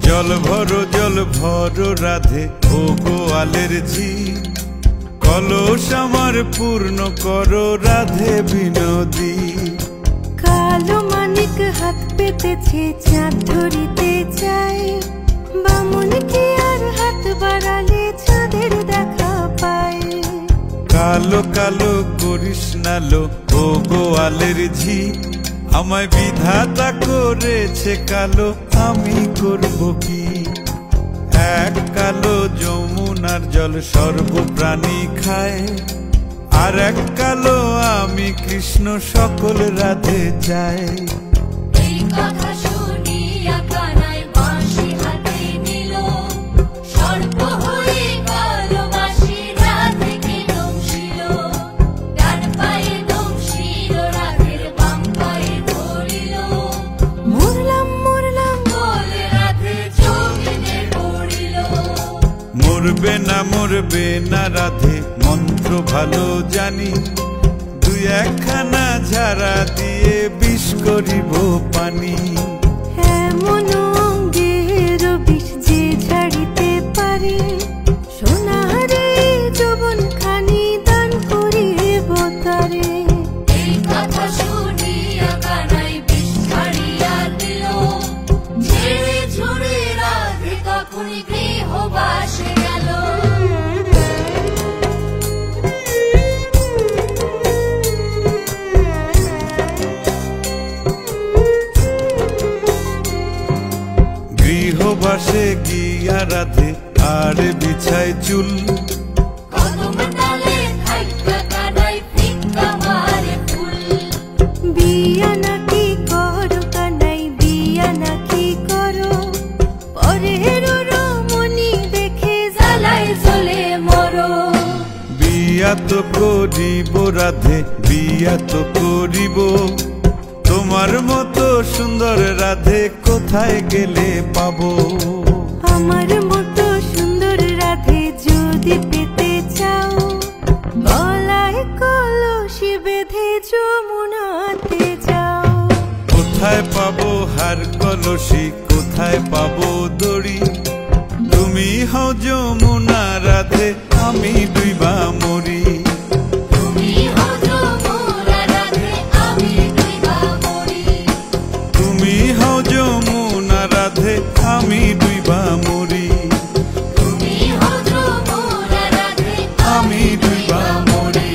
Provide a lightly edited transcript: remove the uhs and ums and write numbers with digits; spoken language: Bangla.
জল ভরো রাধে ও গোয়ালের ঝি, কলস আমার পূর্ণ করো রাধে বিনোদী। কালো মানিক হাত পেতেছে চাঁদ ধরিতে চায়, বামুন কি আর হাত বাড়ালে চাঁদের দেখা পায়। কালো কালো করিস নালো ও গোয়ালের ঝি, আমায় বিধাতা করেছে কালো, আমি করব কি? এক কালো যমুনার জল সর্বপ্রাণী খায়, আর এক কালো আমি কৃষ্ণ সকল রাধে চাই। এই কথা শুনিয়া কানাই বাঁশি হাতে নিল, সর্প হয়ে কালো বাঁশি রাধেকে দংশিল। ডান পায়ে দংশিল রাধের বাম পায়ে ধরিল, মরলাম মরলাম বলে রাধে জমিনে পড়িল। মরবে না রাধে মন্ত্র ভালো জানি, দুই একখানা ঝাড়া দিয়ে বিষ করিব পানি। এমন অঙ্গের বিষ যে ঝাড়িতে পারে, সোনারে যৌবন খানি দান করিব তারে। এই কথা শুনিয়া কানাই বিষ ছাড়িয়া দিল, ঝেড়ে ঝুড়ে রাধে তখনই গৃহবাসে গেল। গৃহবাসে গিয়া রাধে আর বিছায় চুল, কদম ডালে খাইকা কানাই ফিক্কা মারে ফুল। বিয়া নাকি করো কানাই বিয়া নাকি করো, পরের রমণী দেখে জ্বালায় জ্বলে মরো। বিয়া তো করিব রাধে বিয়া তো করিব, তোমার মতো সুন্দর রাধে কোথায় গেলে পাবো? আমার মতো সুন্দর রাধে যদি পেতে চাও, গলায় কলসি বেঁধে যমুনাতে যাও। কোথায় পাবো হার কলসি, কোথায় পাবো দড়ি? তুমি হও যমুনা রাধে, আমি ডুইবা মরি। তুমি হও যমুনা রাধে, আমি ডুইবা মরি। তুমি হও যমুনা রাধে, আমি ডুইবা মরি। তুমি হও যমুনা রাধে, আমি ডুইবা মরি।